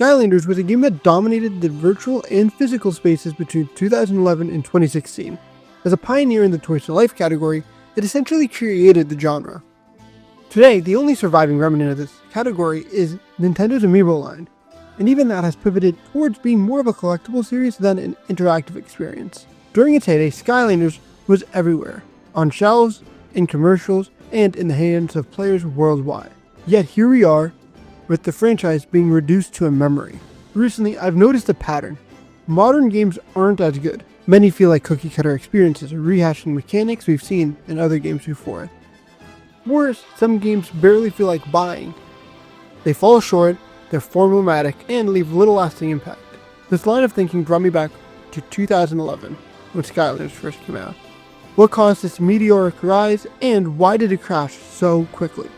Skylanders was a game that dominated the virtual and physical spaces between 2011 and 2016. As a pioneer in the Toys to Life category, it essentially created the genre. Today, the only surviving remnant of this category is Nintendo's Amiibo line, and even that has pivoted towards being more of a collectible series than an interactive experience. During its heyday, Skylanders was everywhere, on shelves, in commercials, and in the hands of players worldwide. Yet here we are, with the franchise being reduced to a memory. Recently, I've noticed a pattern. Modern games aren't as good. Many feel like cookie-cutter experiences or rehashing mechanics we've seen in other games before. Worse, some games barely feel like buying. They fall short, they're formulaic, and leave little lasting impact. This line of thinking brought me back to 2011, when Skylanders first came out. What caused this meteoric rise, and why did it crash so quickly?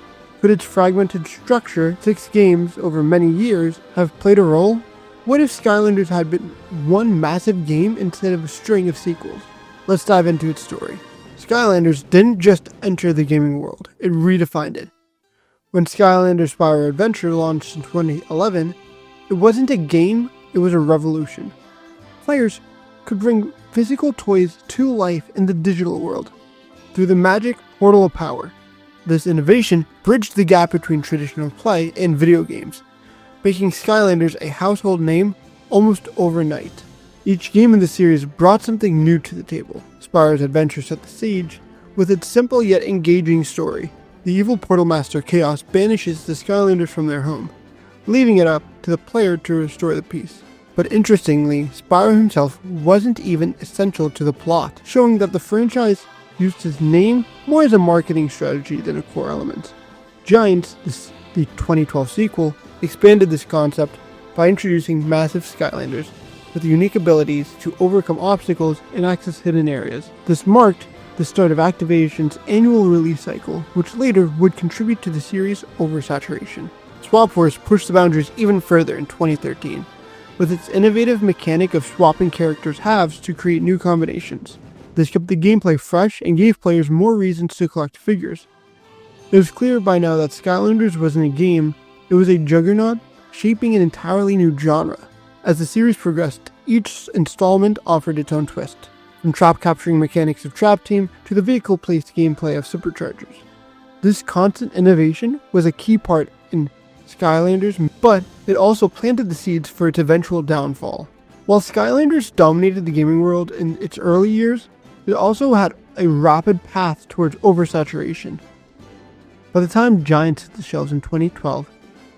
Could its fragmented structure, 6 games over many years, have played a role? What if Skylanders had been one massive game instead of a string of sequels? Let's dive into its story. Skylanders didn't just enter the gaming world, it redefined it. When Skylanders Spyro Adventure launched in 2011, it wasn't a game, it was a revolution. Players could bring physical toys to life in the digital world through the magic portal of power. This innovation bridged the gap between traditional play and video games, making Skylanders a household name almost overnight. Each game in the series brought something new to the table. Spyro's Adventure set the stage with its simple yet engaging story. The evil Portal Master Chaos banishes the Skylanders from their home, leaving it up to the player to restore the peace. But interestingly, Spyro himself wasn't even essential to the plot, showing that the franchise used his name more as a marketing strategy than a core element. Giants, the 2012 sequel, expanded this concept by introducing massive Skylanders with unique abilities to overcome obstacles and access hidden areas. This marked the start of Activision's annual release cycle, which later would contribute to the series' Oversaturation. Swap Force pushed the boundaries even further in 2013, with its innovative mechanic of swapping characters' halves to create new combinations. This kept the gameplay fresh and gave players more reasons to collect figures. It was clear by now that Skylanders wasn't a game, it was a juggernaut shaping an entirely new genre. As the series progressed, each installment offered its own twist, from trap capturing mechanics of Trap Team to the vehicle-placed gameplay of Superchargers. This constant innovation was a key part in Skylanders, but it also planted the seeds for its eventual downfall. While Skylanders dominated the gaming world in its early years, it also had a rapid path towards oversaturation. By the time Giants hit the shelves in 2012,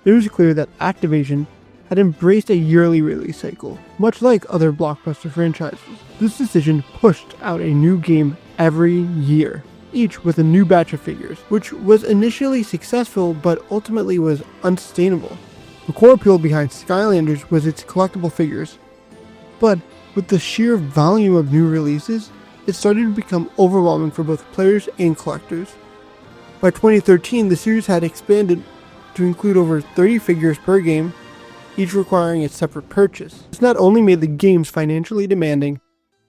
it was clear that Activision had embraced a yearly release cycle, much like other blockbuster franchises. This decision pushed out a new game every year, each with a new batch of figures, which was initially successful but ultimately was unsustainable. The core appeal behind Skylanders was its collectible figures, but with the sheer volume of new releases, it started to become overwhelming for both players and collectors. By 2013, the series had expanded to include over 30 figures per game, each requiring its separate purchase. This not only made the games financially demanding,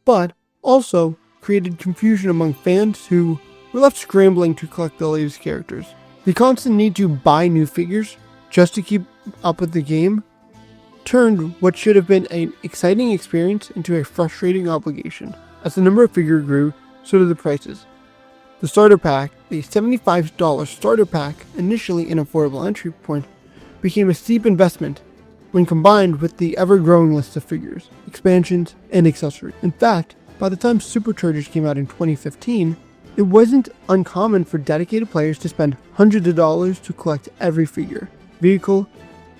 but also created confusion among fans who were left scrambling to collect the latest characters. The constant need to buy new figures just to keep up with the game turned what should have been an exciting experience into a frustrating obligation. As the number of figures grew, so did the prices. The starter pack, the $75 starter pack, initially an affordable entry point, became a steep investment when combined with the ever-growing list of figures, expansions, and accessories. In fact, by the time Superchargers came out in 2015, it wasn't uncommon for dedicated players to spend hundreds of dollars to collect every figure, vehicle,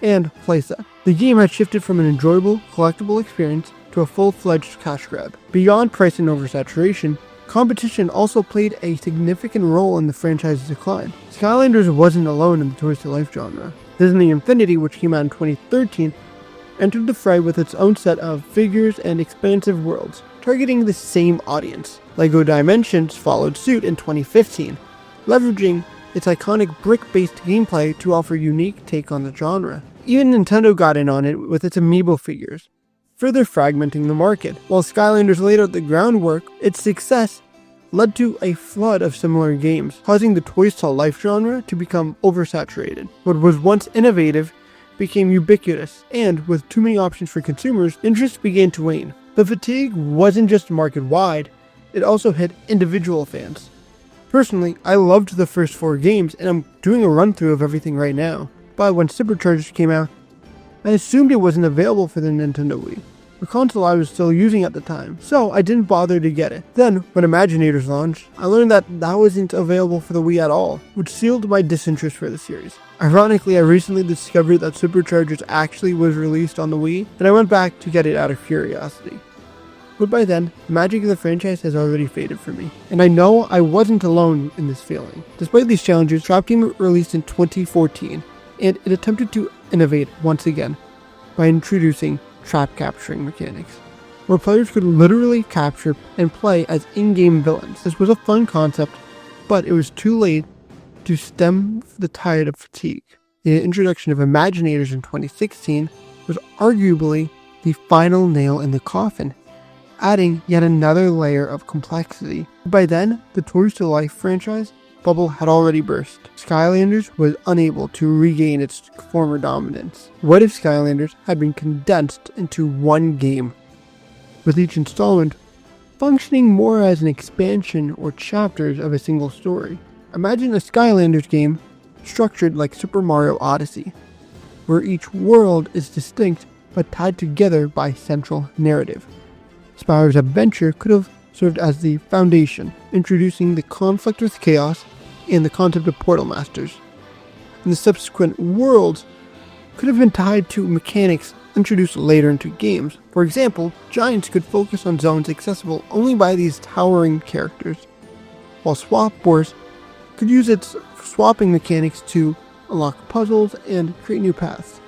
and playset. The game had shifted from an enjoyable, collectible experience to a full-fledged cash grab. Beyond price and oversaturation, competition also played a significant role in the franchise's decline. Skylanders wasn't alone in the Toys to Life genre. Disney Infinity, which came out in 2013, entered the fray with its own set of figures and expansive worlds, targeting the same audience. LEGO Dimensions followed suit in 2015, leveraging its iconic brick-based gameplay to offer a unique take on the genre. Even Nintendo got in on it with its Amiibo figures, further fragmenting the market. While Skylanders laid out the groundwork, its success led to a flood of similar games, causing the Toys to Life genre to become oversaturated. What was once innovative became ubiquitous, and with too many options for consumers, interest began to wane. The fatigue wasn't just market-wide, it also hit individual fans. Personally, I loved the first 4 games, and I'm doing a run-through of everything right now. But when Supercharged came out, I assumed it wasn't available for the Nintendo Wii, a console I was still using at the time, so I didn't bother to get it. Then, when Imaginators launched, I learned that wasn't available for the Wii at all, which sealed my disinterest for the series. Ironically, I recently discovered that Superchargers actually was released on the Wii, and I went back to get it out of curiosity. But by then, the magic of the franchise has already faded for me, and I know I wasn't alone in this feeling. Despite these challenges, Trap came released in 2014, and it attempted to innovate once again by introducing trap capturing mechanics, where players could literally capture and play as in-game villains. This was a fun concept, but it was too late to stem the tide of fatigue. The introduction of Imaginators in 2016 was arguably the final nail in the coffin, adding yet another layer of complexity. By then, the Toys to Life franchise bubble had already burst. Skylanders was unable to regain its former dominance. What if Skylanders had been condensed into one game, with each installment functioning more as an expansion or chapters of a single story? Imagine a Skylanders game structured like Super Mario Odyssey, where each world is distinct but tied together by central narrative. Spyro's adventure could have served as the foundation, introducing the conflict with chaos and the concept of portal masters. And the subsequent worlds could have been tied to mechanics introduced later into games. For example, Giants could focus on zones accessible only by these towering characters, while Swap Force could use its swapping mechanics to unlock puzzles and create new paths.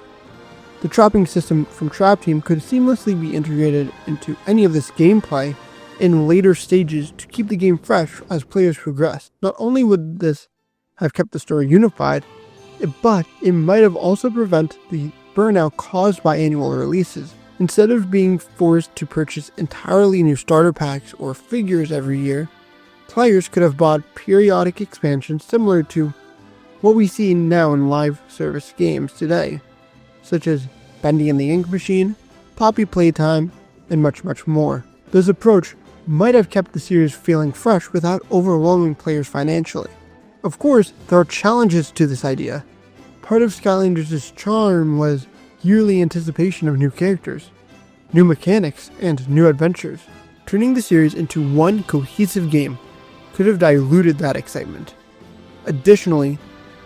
The trapping system from Trap Team could seamlessly be integrated into any of this gameplay in later stages to keep the game fresh as players progress. Not only would this have kept the story unified, but it might have also prevented the burnout caused by annual releases. Instead of being forced to purchase entirely new starter packs or figures every year, players could have bought periodic expansions similar to what we see now in live service games today, such as Bendy and the Ink Machine, Poppy Playtime, and much, much more. This approach might have kept the series feeling fresh without overwhelming players financially. Of course, there are challenges to this idea. Part of Skylanders' charm was yearly anticipation of new characters, new mechanics, and new adventures. Turning the series into one cohesive game could have diluted that excitement. Additionally,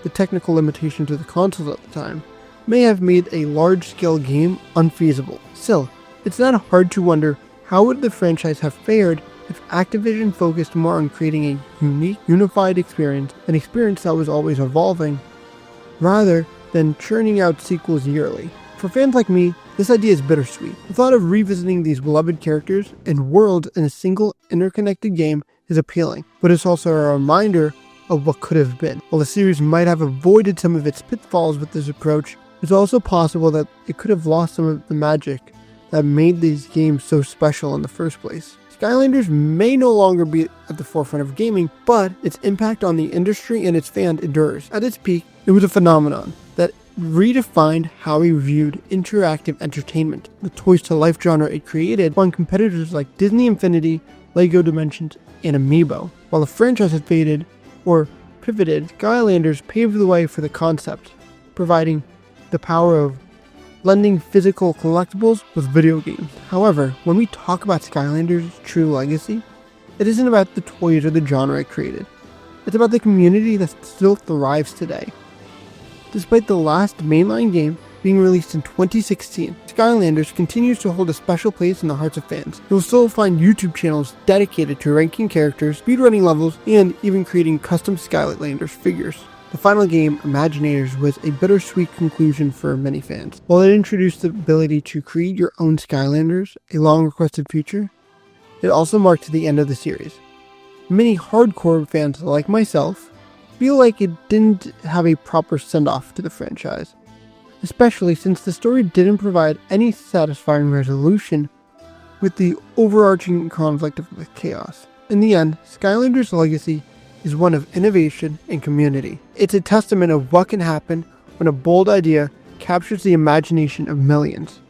the technical limitations of the consoles at the time may have made a large-scale game unfeasible. Still, it's not hard to wonder how would the franchise have fared if Activision focused more on creating a unique, unified experience, an experience that was always evolving, rather than churning out sequels yearly. For fans like me, this idea is bittersweet. The thought of revisiting these beloved characters and worlds in a single interconnected game is appealing, but it's also a reminder of what could have been. While the series might have avoided some of its pitfalls with this approach, it's also possible that it could have lost some of the magic that made these games so special in the first place. Skylanders may no longer be at the forefront of gaming, but its impact on the industry and its fans endures. At its peak, it was a phenomenon that redefined how we viewed interactive entertainment. The Toys to Life genre it created won competitors like Disney Infinity, LEGO Dimensions, and Amiibo. While the franchise had faded or pivoted, Skylanders paved the way for the concept, providing the power of blending physical collectibles with video games. However, when we talk about Skylanders' true legacy, it isn't about the toys or the genre it created. It's about the community that still thrives today. Despite the last mainline game being released in 2016, Skylanders continues to hold a special place in the hearts of fans. You'll still find YouTube channels dedicated to ranking characters, speedrunning levels, and even creating custom Skylanders figures. The final game, Imaginators, was a bittersweet conclusion for many fans. While it introduced the ability to create your own Skylanders, a long-requested feature, it also marked the end of the series. Many hardcore fans like myself feel like it didn't have a proper send-off to the franchise, especially since the story didn't provide any satisfying resolution with the overarching conflict of chaos. In the end, Skylanders' legacy is one of innovation and community. It's a testament of what can happen when a bold idea captures the imagination of millions.